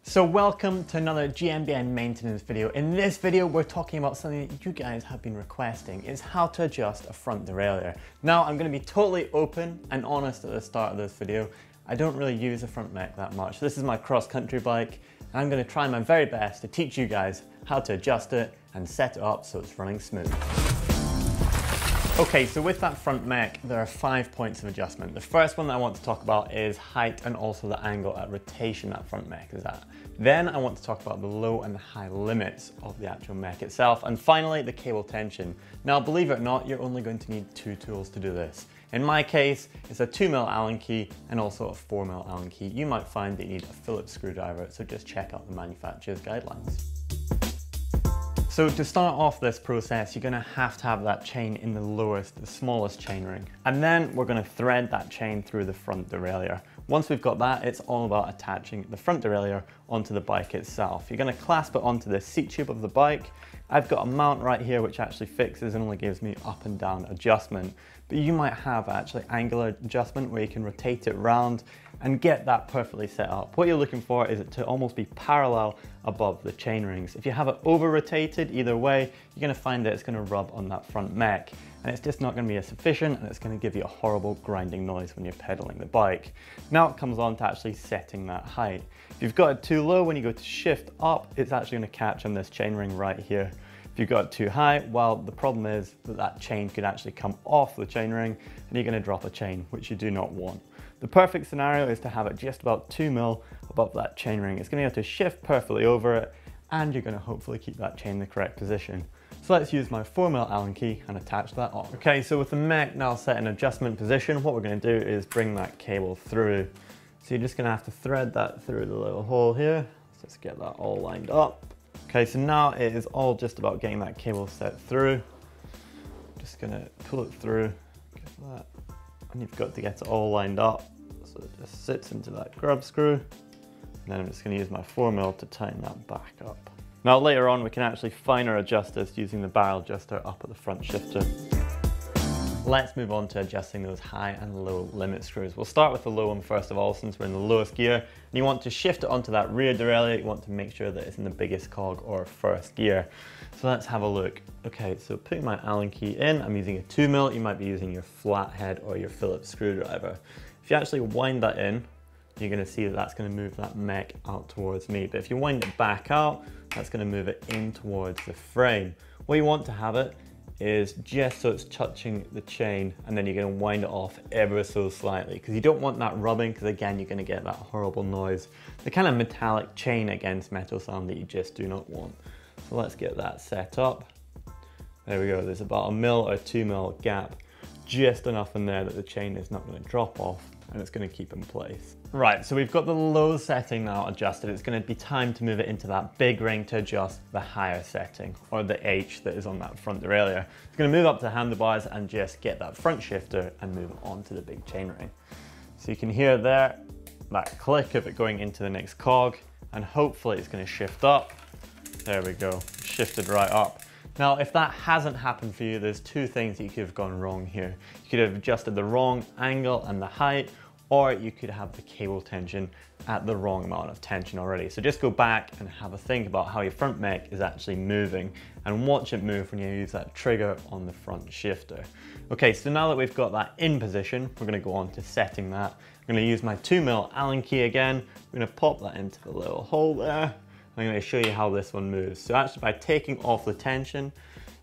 So welcome to another GMBN maintenance video. In this video, we're talking about something that you guys have been requesting, is how to adjust a front derailleur. Now, I'm gonna be totally open and honest at the start of this video. I don't really use a front mech that much. This is my cross-country bike, and I'm gonna try my very best to teach you guys how to adjust it and set it up so it's running smooth. Okay, so with that front mech, there are 5 points of adjustment. The first one that I want to talk about is height and also the angle at rotation that front mech is at. Then I want to talk about the low and the high limits of the actual mech itself. And finally, the cable tension. Now, believe it or not, you're only going to need 2 tools to do this. In my case, it's a 2mm Allen key and also a 4mm Allen key. You might find that you need a Phillips screwdriver, so just check out the manufacturer's guidelines. So to start off this process, you're gonna have to have that chain in the smallest chainring. And then we're gonna thread that chain through the front derailleur. Once we've got that, it's all about attaching the front derailleur onto the bike itself. You're gonna clasp it onto the seat tube of the bike. I've got a mount right here which actually fixes and only gives me up and down adjustment. But you might have actually angular adjustment where you can rotate it round and get that perfectly set up. What you're looking for is it to almost be parallel above the chain rings. If you have it over rotated either way, you're gonna find that it's gonna rub on that front mech and it's just not gonna be as efficient and it's gonna give you a horrible grinding noise when you're pedaling the bike. Now it comes on to actually setting that height. If you've got it too low, when you go to shift up, it's actually gonna catch on this chain ring right here. If you've got it too high, well, the problem is that that chain could actually come off the chain ring and you're gonna drop a chain, which you do not want. The perfect scenario is to have it just about 2mm above that chain ring. It's gonna be able to shift perfectly over it and you're gonna hopefully keep that chain in the correct position. So let's use my 4mm Allen key and attach that on. Okay, so with the mech now set in adjustment position, what we're gonna do is bring that cable through. So you're just gonna have to thread that through the little hole here. Let's just get that all lined up. Okay, so now it is all just about getting that cable set through. Just gonna pull it through, get that. And you've got to get it all lined up so it just sits into that grub screw. And then I'm just going to use my 4mm to tighten that back up. Now later on we can actually finer adjust this using the barrel adjuster up at the front shifter. Let's move on to adjusting those high and low limit screws. We'll start with the low one first of all, since we're in the lowest gear. And you want to shift it onto that rear derailleur. You want to make sure that it's in the biggest cog or first gear. So let's have a look. Okay, so putting my Allen key in, I'm using a 2mm. You might be using your flathead or your Phillips screwdriver. If you actually wind that in, you're gonna see that that's gonna move that mech out towards me. But if you wind it back out, that's gonna move it in towards the frame. Where you want to have it is just so it's touching the chain, and then you're going to wind it off ever so slightly because you don't want that rubbing, because again you're going to get that horrible noise, the kind of metallic chain against metal sound that you just do not want. So let's get that set up. There we go, there's about 1mm or 2mm gap, just enough in there that the chain is not going to drop off and it's going to keep in place. Right, so we've got the low setting now adjusted. It's going to be time to move it into that big ring to adjust the higher setting, or the H that is on that front derailleur. It's going to move up to handlebars and just get that front shifter and move it onto the big chain ring. So you can hear there that click of it going into the next cog, and hopefully it's going to shift up. There we go, shifted right up. Now, if that hasn't happened for you, there's 2 things that you could have gone wrong here. You could have adjusted the wrong angle and the height, or you could have the cable tension at the wrong amount of tension already. So just go back and have a think about how your front mech is actually moving and watch it move when you use that trigger on the front shifter. Okay, so now that we've got that in position, we're gonna go on to setting that. I'm gonna use my 2mm Allen key again. We're gonna pop that into the little hole there. I'm going to show you how this one moves. So actually by taking off the tension,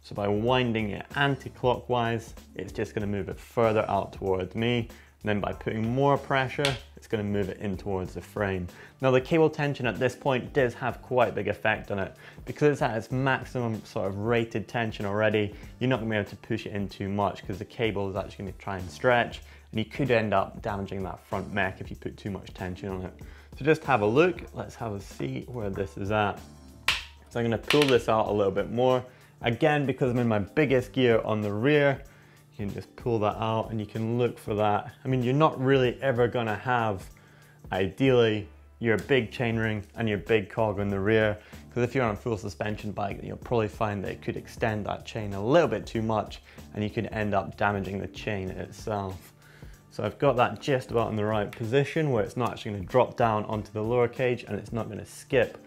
so by winding it anti-clockwise, it's just going to move it further out towards me. And then by putting more pressure, it's going to move it in towards the frame. Now the cable tension at this point does have quite a big effect on it. Because it's at its maximum sort of rated tension already, you're not going to be able to push it in too much because the cable is actually going to try and stretch, and you could end up damaging that front mech if you put too much tension on it. So just have a look, let's have a see where this is at. So I'm gonna pull this out a little bit more. Again, because I'm in my biggest gear on the rear, you can just pull that out and you can look for that. I mean, you're not really ever gonna have, ideally, your big chainring and your big cog on the rear, because if you're on a full suspension bike, you'll probably find that it could extend that chain a little bit too much and you could end up damaging the chain itself. So I've got that just about in the right position where it's not actually going to drop down onto the lower cage and it's not going to skip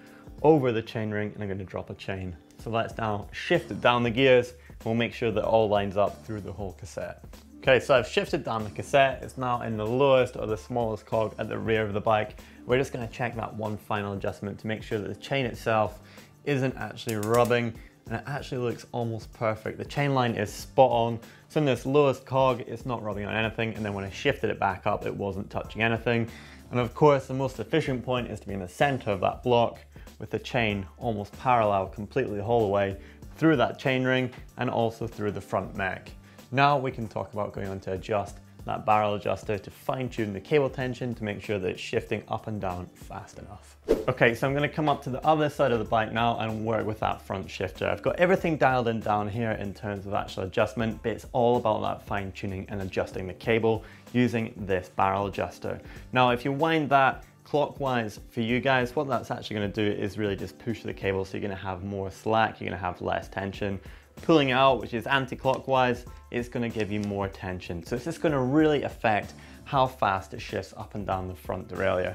over the chainring, and I'm going to drop a chain. So let's now shift it down the gears. We'll make sure that it all lines up through the whole cassette. Okay, so I've shifted down the cassette. It's now in the lowest or the smallest cog at the rear of the bike. We're just going to check that one final adjustment to make sure that the chain itself isn't actually rubbing, and it actually looks almost perfect. The chain line is spot on. So in this lowest cog, it's not rubbing on anything, and then when I shifted it back up, it wasn't touching anything. And of course, the most efficient point is to be in the center of that block with the chain almost parallel completely the whole way through that chain ring and also through the front mech. Now we can talk about going on to adjust that barrel adjuster to fine tune the cable tension to make sure that it's shifting up and down fast enough. Okay, so I'm going to come up to the other side of the bike now and work with that front shifter. I've got everything dialed in down here in terms of actual adjustment, but it's all about that fine tuning and adjusting the cable using this barrel adjuster. Now, if you wind that clockwise for you guys, what that's actually going to do is really just push the cable, so you're going to have more slack, you're going to have less tension. Pulling it out, which is anti-clockwise, it's going to give you more tension. So it's just going to really affect how fast it shifts up and down the front derailleur.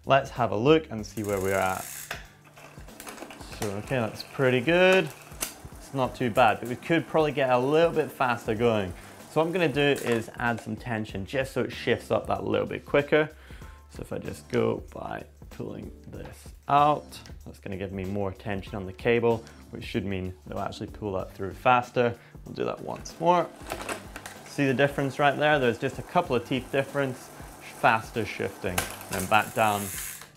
Let's have a look and see where we're at. So okay, that's pretty good. It's not too bad, but we could probably get a little bit faster going. So what I'm going to do is add some tension just so it shifts up that little bit quicker. So if I just go by pulling this out, that's going to give me more tension on the cable, which should mean they'll actually pull that through faster. We'll do that once more. See the difference right there? There's just a couple of teeth difference, faster shifting. And then back down,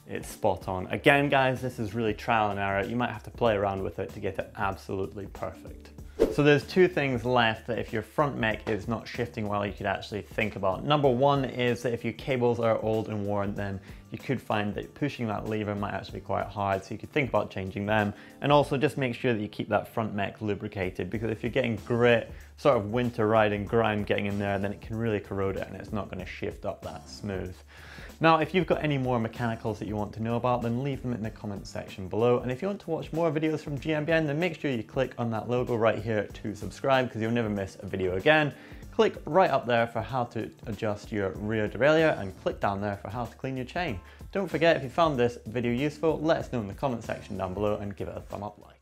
it's spot on. Again, guys, this is really trial and error. You might have to play around with it to get it absolutely perfect. So there's two things left that if your front mech is not shifting well, you could actually think about. Number one is that if your cables are old and worn, then you could find that pushing that lever might actually be quite hard, so you could think about changing them. And also just make sure that you keep that front mech lubricated, because if you're getting grit, sort of winter riding grime getting in there, then it can really corrode it and it's not going to shift up that smooth. Now, if you've got any more mechanicals that you want to know about, then leave them in the comment section below. And if you want to watch more videos from GMBN, then make sure you click on that logo right here to subscribe, because you'll never miss a video again. Click right up there for how to adjust your rear derailleur, and click down there for how to clean your chain. Don't forget, if you found this video useful, let us know in the comment section down below and give it a thumb up like.